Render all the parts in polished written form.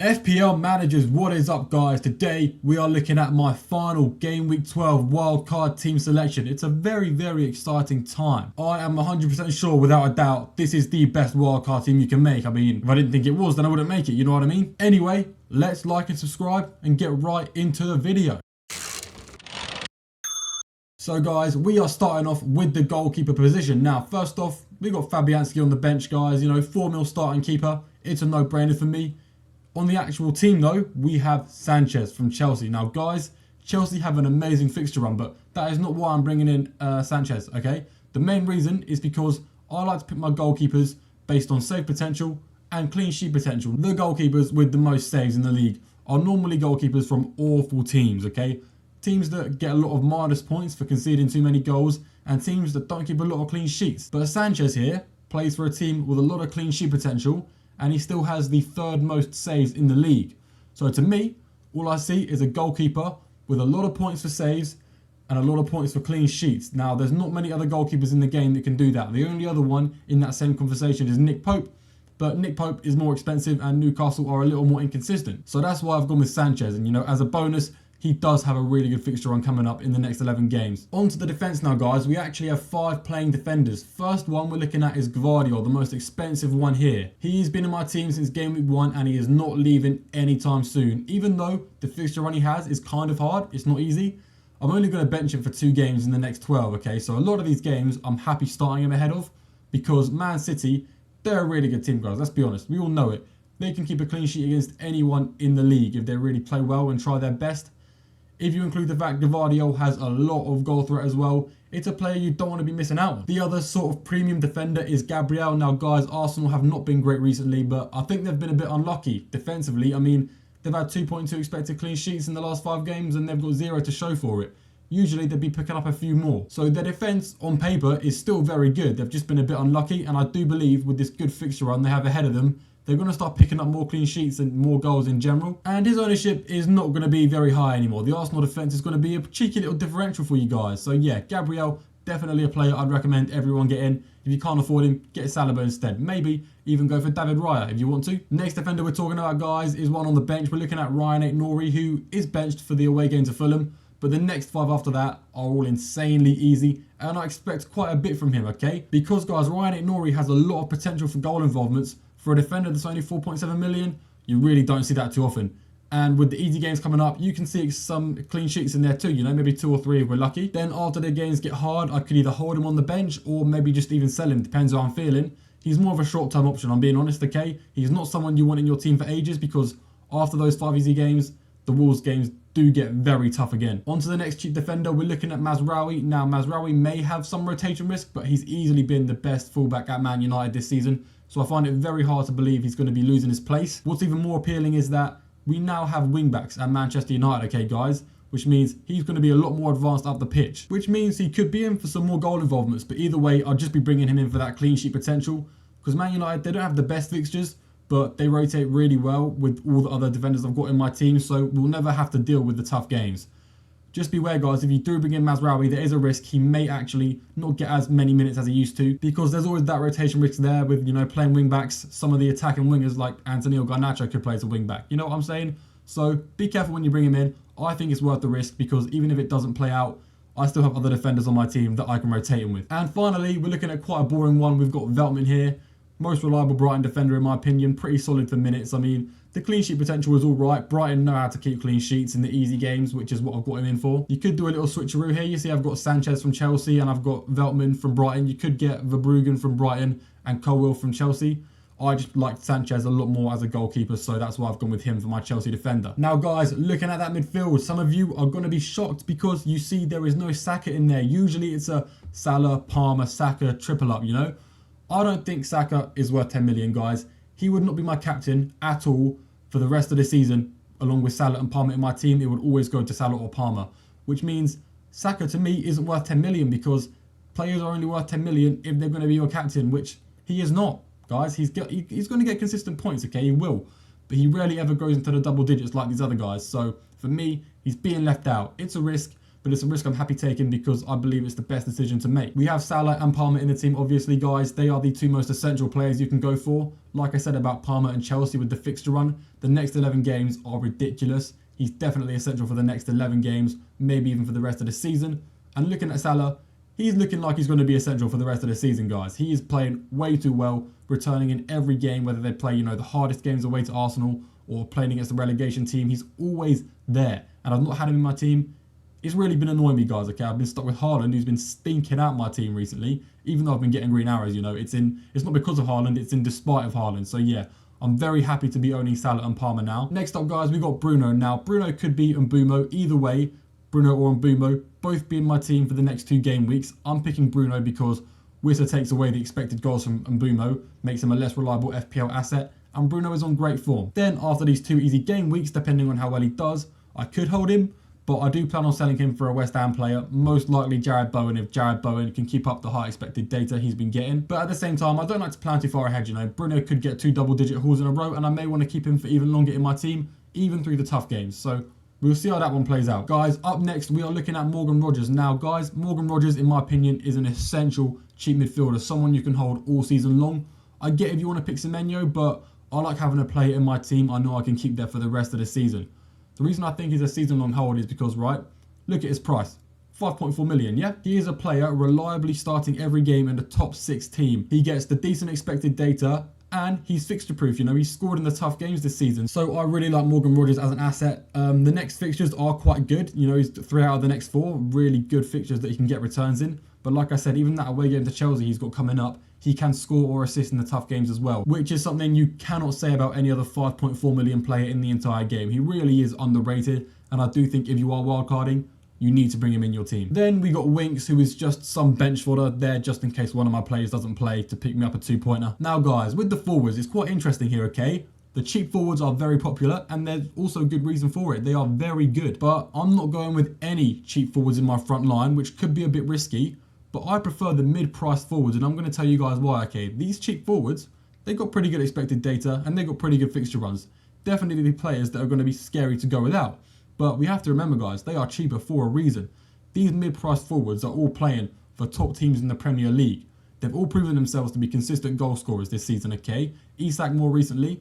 FPL managers, what is up guys? Today we are looking at my final Game Week 12 wildcard team selection. It's a very exciting time. I am 100% sure without a doubt this is the best wildcard team you can make. I mean, if I didn't think it was then I wouldn't make it, you know what I mean? Anyway, let's like and subscribe and get right into the video. So guys, we are starting off with the goalkeeper position. Now first off, we got Fabianski on the bench guys, you know, 4 mil starting keeper. It's a no-brainer for me. On the actual team though, we have Sanchez from Chelsea. Now guys, Chelsea have an amazing fixture run, but that is not why I'm bringing in Sanchez, okay? The main reason is because I like to pick my goalkeepers based on save potential and clean sheet potential. The goalkeepers with the most saves in the league are normally goalkeepers from awful teams, okay? Teams that get a lot of minus points for conceding too many goals and teams that don't keep a lot of clean sheets. But Sanchez here plays for a team with a lot of clean sheet potential and he still has the 3rd most saves in the league. So to me, all I see is a goalkeeper with a lot of points for saves and a lot of points for clean sheets. Now, there's not many other goalkeepers in the game that can do that. The only other one in that same conversation is Nick Pope, but Nick Pope is more expensive and Newcastle are a little more inconsistent. So that's why I've gone with Sanchez. And you know, as a bonus, he does have a really good fixture run coming up in the next 11 games. On to the defence now, guys. We actually have 5 playing defenders. First one we're looking at is Gvardiol, the most expensive one here. He's been in my team since Game Week 1 and he is not leaving anytime soon. Even though the fixture run he has is kind of hard, it's not easy. I'm only going to bench him for 2 games in the next 12, okay? So a lot of these games I'm happy starting him ahead of because Man City, they're a really good team, guys. Let's be honest. We all know it. They can keep a clean sheet against anyone in the league if they really play well and try their best. If you include the fact Gvardiol has a lot of goal threat as well, it's a player you don't want to be missing out on. The other sort of premium defender is Gabriel. Now guys, Arsenal have not been great recently, but I think they've been a bit unlucky defensively. I mean, they've had 2.2 expected clean sheets in the last 5 games and they've got 0 to show for it. Usually they'd be picking up a few more. So their defence on paper is still very good. They've just been a bit unlucky and I do believe with this good fixture run they have ahead of them, they're going to start picking up more clean sheets and more goals in general. And his ownership is not going to be very high anymore. The Arsenal defence is going to be a cheeky little differential for you guys. So yeah, Gabriel, definitely a player I'd recommend everyone get in. If you can't afford him, get Salah instead. Maybe even go for David Raya if you want to. Next defender we're talking about, guys, is one on the bench. We're looking at Ryan Aït-Nouri, who is benched for the away game to Fulham. But the next 5 after that are all insanely easy. And I expect quite a bit from him, okay? Because, guys, Ryan Aït-Nouri has a lot of potential for goal involvements. For a defender that's only 4.7 million, you really don't see that too often. And with the easy games coming up, you can see some clean sheets in there too, you know, maybe 2 or 3 if we're lucky. Then after the games get hard, I could either hold him on the bench or maybe just even sell him, depends how I'm feeling. He's more of a short-term option, I'm being honest, okay? He's not someone you want in your team for ages because after those 5 easy games, the Wolves games do get very tough again. On to the next cheap defender, we're looking at Mazraoui. Now, Mazraoui may have some rotation risk, but he's easily been the best fullback at Man United this season. So I find it very hard to believe he's going to be losing his place. What's even more appealing is that we now have wingbacks at Manchester United, okay guys? Which means he's going to be a lot more advanced up the pitch. Which means he could be in for some more goal involvements. But either way, I'll just be bringing him in for that clean sheet potential. Because Man United, they don't have the best fixtures, but they rotate really well with all the other defenders I've got in my team. So we'll never have to deal with the tough games. Just beware, guys, if you do bring in Mazraoui, there is a risk he may actually not get as many minutes as he used to because there's always that rotation risk there with, you know, playing wing backs. Some of the attacking wingers like Anthony or Garnacho could play as a wing back. You know what I'm saying? So be careful when you bring him in. I think it's worth the risk because even if it doesn't play out, I still have other defenders on my team that I can rotate him with. And finally, we're looking at quite a boring one. We've got Veltman here. Most reliable Brighton defender in my opinion. Pretty solid for minutes. I mean, the clean sheet potential is all right. Brighton know how to keep clean sheets in the easy games, which is what I've got him in for. You could do a little switcheroo here. You see I've got Sanchez from Chelsea and I've got Veltman from Brighton. You could get Verbruggen from Brighton and Colwill from Chelsea. I just liked Sanchez a lot more as a goalkeeper, so that's why I've gone with him for my Chelsea defender. Now guys, looking at that midfield, some of you are going to be shocked because you see there is no Saka in there. Usually it's a Salah, Palmer, Saka triple up, you know. I don't think Saka is worth 10 million, guys. He would not be my captain at all for the rest of the season. Along with Salah and Palmer in my team, it would always go to Salah or Palmer. Which means Saka to me isn't worth 10 million because players are only worth 10 million if they're going to be your captain, which he is not, guys. He's going to get consistent points, okay? He will. But he rarely ever goes into the double digits like these other guys. So for me, he's being left out. It's a risk, but it's a risk I'm happy taking because I believe it's the best decision to make. We have Salah and Palmer in the team, obviously, guys. They are the two most essential players you can go for. Like I said about Palmer and Chelsea with the fixture run, the next 11 games are ridiculous. He's definitely essential for the next 11 games, maybe even for the rest of the season. And looking at Salah, he's looking like he's going to be essential for the rest of the season, guys. He is playing way too well, returning in every game, whether they play, the hardest games away to Arsenal or playing against the relegation team. He's always there. And I've not had him in my team. It's really been annoying me, guys, okay? I've been stuck with Haaland, who's been stinking out my team recently, even though I've been getting green arrows, It's not because of Haaland, it's in despite of Haaland. So, yeah, I'm very happy to be owning Salah and Palmer now. Next up, guys, we've got Bruno. Now, Bruno could be Mbumo. Either way, Bruno or Mbumo, both be in my team for the next 2 game weeks. I'm picking Bruno because Wissa takes away the expected goals from Mbumo, makes him a less reliable FPL asset, and Bruno is on great form. Then, after these 2 easy game weeks, depending on how well he does, I could hold him, but I do plan on selling him for a West Ham player, most likely Jared Bowen, if Jared Bowen can keep up the high expected data he's been getting. But at the same time, I don't like to plan too far ahead, Bruno could get 2 double-digit hauls in a row, and I may want to keep him for even longer in my team, even through the tough games. So we'll see how that one plays out. Guys, up next, we are looking at Morgan Rogers. Now, guys, Morgan Rogers, in my opinion, is an essential cheap midfielder, someone you can hold all season long. I get if you want to pick Semenyo, but I like having a player in my team I know I can keep there for the rest of the season. The reason I think he's a season-long hold is because, right, look at his price. 5.4 million, yeah? He is a player reliably starting every game in the top 6 team. He gets the decent expected data, and he's fixture-proof, He's scored in the tough games this season. So I really like Morgan Rogers as an asset. The next fixtures are quite good. He's 3 out of the next 4. Really good fixtures that he can get returns in. But like I said, even that away game to Chelsea he's got coming up, he can score or assist in the tough games as well, which is something you cannot say about any other 5.4 million player in the entire game. He really is underrated, and I do think if you are wildcarding, you need to bring him in your team. Then we got Winks, who is just some bench fodder there just in case one of my players doesn't play to pick me up a 2-pointer. Now, guys, with the forwards, it's quite interesting here, okay? The cheap forwards are very popular, and there's also a good reason for it. They are very good, but I'm not going with any cheap forwards in my front line, which could be a bit risky. But I prefer the mid-priced forwards, and I'm going to tell you guys why, okay? These cheap forwards, they got pretty good expected data, and they got pretty good fixture runs. Definitely the players that are going to be scary to go without. But we have to remember, guys, they are cheaper for a reason. These mid-priced forwards are all playing for top teams in the Premier League. They've all proven themselves to be consistent goal scorers this season, okay? Isak more recently.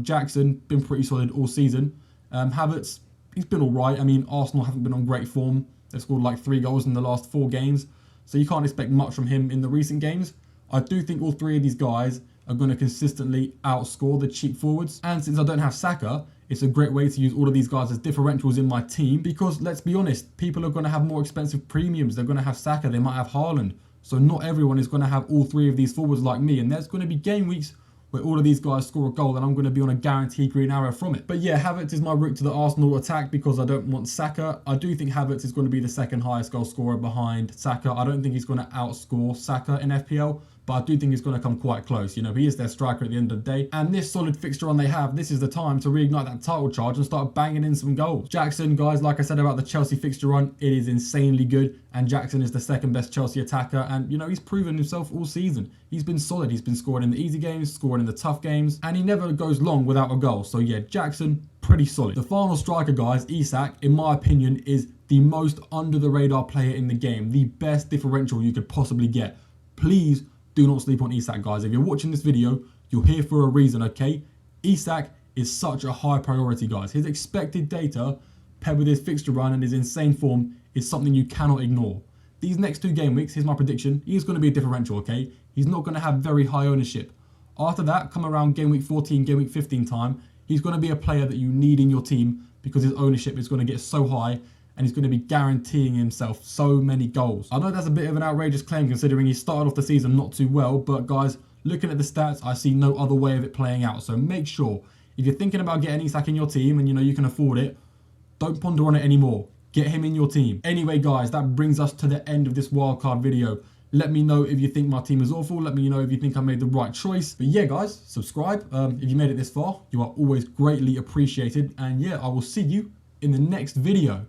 Jackson, been pretty solid all season. Havertz, he's been all right. I mean, Arsenal haven't been on great form. They've scored like 3 goals in the last 4 games. So you can't expect much from him in the recent games. I do think all 3 of these guys are going to consistently outscore the cheap forwards. And since I don't have Saka, it's a great way to use all of these guys as differentials in my team because, let's be honest, people are going to have more expensive premiums. They're going to have Saka, they might have Haaland. So not everyone is going to have all 3 of these forwards like me. And there's going to be game weeks where all of these guys score a goal and I'm going to be on a guaranteed green arrow from it. But yeah, Havertz is my route to the Arsenal attack because I don't want Saka. I do think Havertz is going to be the second highest goal scorer behind Saka. I don't think he's going to outscore Saka in FPL, but I do think he's going to come quite close. He is their striker at the end of the day. And this solid fixture run they have, this is the time to reignite that title charge and start banging in some goals. Jackson, guys, like I said about the Chelsea fixture run, it is insanely good. And Jackson is the second best Chelsea attacker. And, he's proven himself all season. He's been solid. He's been scoring in the easy games, scoring in the tough games. And he never goes long without a goal. So, yeah, Jackson, pretty solid. The final striker, guys, Isak, in my opinion, is the most under-the-radar player in the game. The best differential you could possibly get. Please do not sleep on Isak, guys. If you're watching this video, you're here for a reason, okay? Isak is such a high priority, guys. His expected data, paired with his fixture run and his insane form, is something you cannot ignore. These next 2 game weeks, here's my prediction, he is going to be a differential, okay? He's not going to have very high ownership. After that, come around game week 14, game week 15 time, he's going to be a player that you need in your team because his ownership is going to get so high and he's going to be guaranteeing himself so many goals. I know that's a bit of an outrageous claim considering he started off the season not too well, but guys, looking at the stats, I see no other way of it playing out. So make sure, if you're thinking about getting Isak in your team and you can afford it, don't ponder on it anymore. Get him in your team. Anyway, guys, that brings us to the end of this wildcard video. Let me know if you think my team is awful. Let me know if you think I made the right choice. But yeah, guys, subscribe. If you made it this far, you are always greatly appreciated. And yeah, I will see you in the next video.